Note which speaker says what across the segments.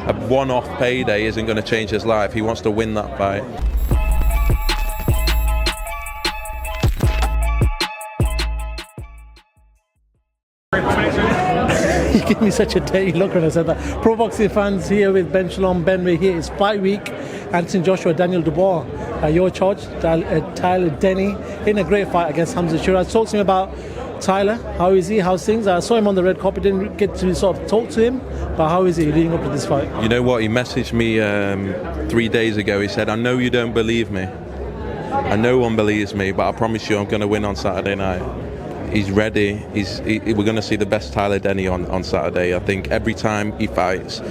Speaker 1: a one-off payday isn't going to change his life. He wants to win that fight.
Speaker 2: You give me such a dirty look when I said that. Pro Boxing fans here with Ben Shalom. Ben, we're here. It's fight week. Anthony Joshua, Daniel Dubois. Your charge, Tyler Denny, in a great fight against Hamza Shiraz. Talk to me about Tyler. How is he? How's things? I saw him on the red carpet. Didn't get to sort of talk to him. But how is he leading up to this fight?
Speaker 1: You know what? He messaged me 3 days ago. He said, "I know you don't believe me. I know one believes me, but I promise you I'm going to win on Saturday night." He's ready. We're going to see the best Tyler Denny on Saturday. I think every time he fights,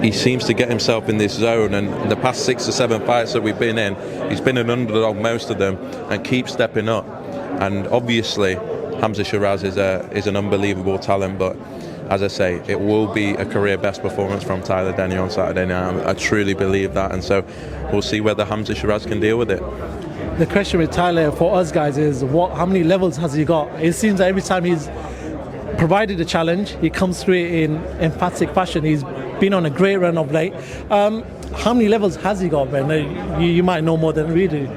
Speaker 1: he seems to get himself in this zone, and in the past 6 or 7 fights that we've been in, he's been an underdog most of them and keeps stepping up. And obviously Hamza Shiraz is an unbelievable talent, but as I say, it will be a career best performance from Tyler Denny on Saturday night. I truly believe that, and so we'll see whether Hamza Shiraz can deal with it.
Speaker 2: The question with Tyler for us guys is how many levels has he got? It seems that every time he's provided a challenge, he comes through it in emphatic fashion. He's been on a great run of late. How many levels has he got, Ben? You might know more than we do.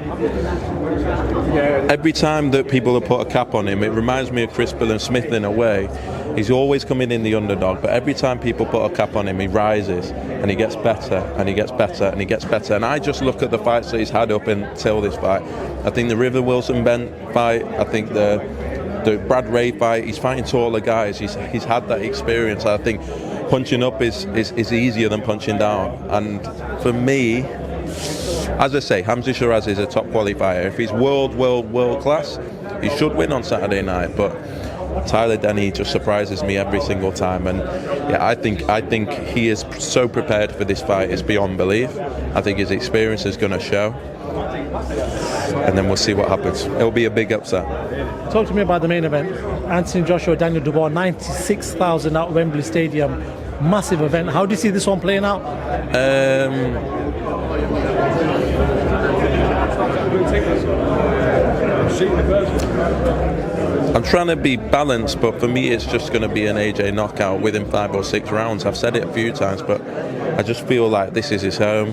Speaker 1: Every time that people have put a cap on him, it reminds me of Chris Smith in a way. He's always coming in the underdog, but every time people put a cap on him, he rises and he gets better and he gets better and he gets better. And I just look at the fights that he's had up until this fight. I think the River Wilson Ben fight, I think the Brad Ray fight, he's fighting taller guys. He's had that experience. I think punching up is easier than punching down. And for me, as I say, Hamza Shiraz is a top qualifier. If he's world class, he should win on Saturday night. But Tyler Denny just surprises me every single time, and yeah, I think he is so prepared for this fight. It's beyond belief. I think his experience is going to show, and then we'll see what happens. It'll be a big upset.
Speaker 2: Talk to me about the main event. Anthony Joshua, Daniel Dubois, 96,000 at Wembley Stadium. Massive event. How do you see this one playing out?
Speaker 1: I'm trying to be balanced, but for me it's just going to be an AJ knockout within 5 or 6 rounds. I've said it a few times, but I just feel like this is his home.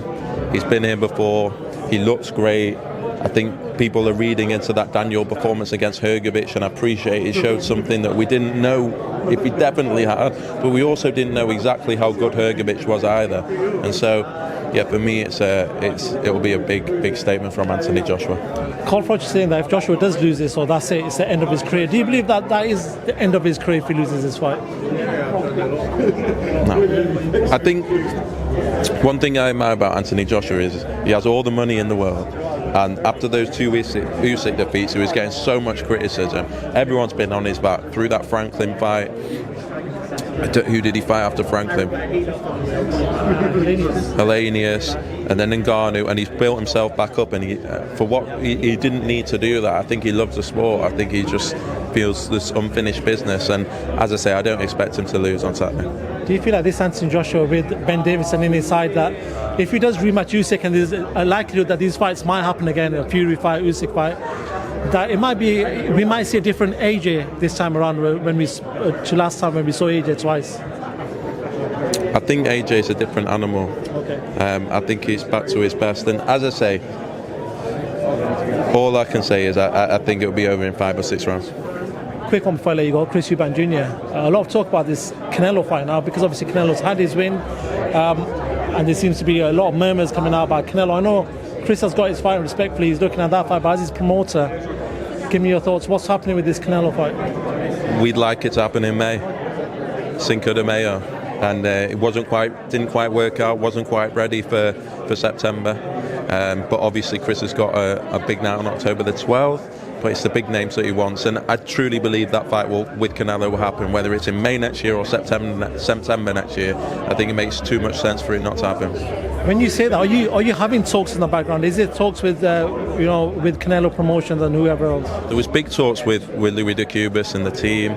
Speaker 1: He's been here before. He looks great. I think people are reading into that Daniel performance against Hrgovic, and I appreciate it showed something that we didn't know if he definitely had, but we also didn't know exactly how good Hrgovic was either. And so, yeah, for me, it'll be a big statement from Anthony Joshua.
Speaker 2: Carl Froch is saying that if Joshua does lose this, or that's it, it's the end of his career. Do you believe that is the end of his career if he loses this fight?
Speaker 1: No. I think one thing I admire about Anthony Joshua is he has all the money in the world. And after those 2 Usyk defeats, he was getting so much criticism. Everyone's been on his back through that Franklin fight. Who did he fight after Franklin? Hellenius, and then Ngannou, and he's built himself back up. And he didn't need to do that. I think he loves the sport. I think he just feels this unfinished business. And as I say, I don't expect him to lose on Saturday.
Speaker 2: Do you feel like this Anthony Joshua with Ben Davison in his side, that if he does rematch Usyk, and there's a likelihood that these fights might happen again, a Fury fight, Usyk fight, that we might see a different AJ this time around to last time when we saw AJ twice?
Speaker 1: I think AJ is a different animal.
Speaker 2: Okay.
Speaker 1: I think he's back to his best, and as I say, all I can say is I think it'll be over in 5 or 6 rounds.
Speaker 2: Quick one before I let you go, Chris Eubank Jr. A lot of talk about this Canelo fight now, because obviously Canelo's had his win, and there seems to be a lot of murmurs coming out about Canelo. I know Chris has got his fight respectfully, he's looking at that fight, but as his promoter, give me your thoughts. What's happening with this Canelo fight?
Speaker 1: We'd like it to happen in May, Cinco de Mayo, and it didn't quite work out, wasn't quite ready for September, but obviously Chris has got a big night on October the 12th. But it's the big names that he wants, and I truly believe that fight with Canelo will happen, whether it's in May next year or September next year. I think it makes too much sense for it not to happen.
Speaker 2: When you say that, are you having talks in the background? Is it talks with with Canelo Promotions and whoever else?
Speaker 1: There was big talks with Louis de Cubas and the team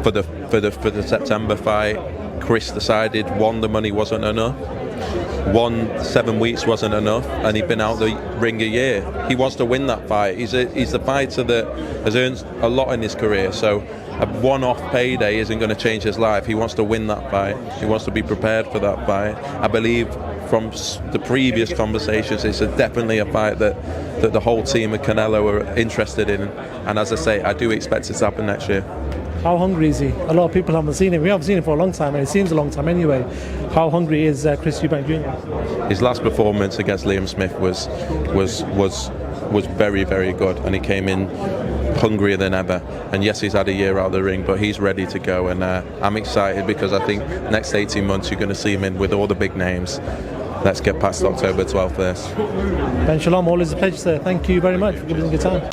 Speaker 1: for the September fight. Chris decided the money wasn't enough. 7 weeks wasn't enough, and he'd been out the ring a year. He wants to win that fight. He's a fighter that has earned a lot in his career, so a one-off payday isn't going to change his life. He wants to win that fight. He wants to be prepared for that fight. I believe from the previous conversations, it's definitely a fight that the whole team of Canelo are interested in. And as I say, I do expect it to happen next year.
Speaker 2: How hungry is he? A lot of people haven't seen him. We haven't seen him for a long time, and it seems a long time anyway. How hungry is Chris Eubank Jr?
Speaker 1: His last performance against Liam Smith was very, very good, and he came in hungrier than ever. And yes, he's had a year out of the ring, but he's ready to go. And I'm excited because I think next 18 months you're going to see him in with all the big names. Let's get past October 12th first.
Speaker 2: Ben Shalom, always a pleasure, sir. Thank you very much for giving us your time.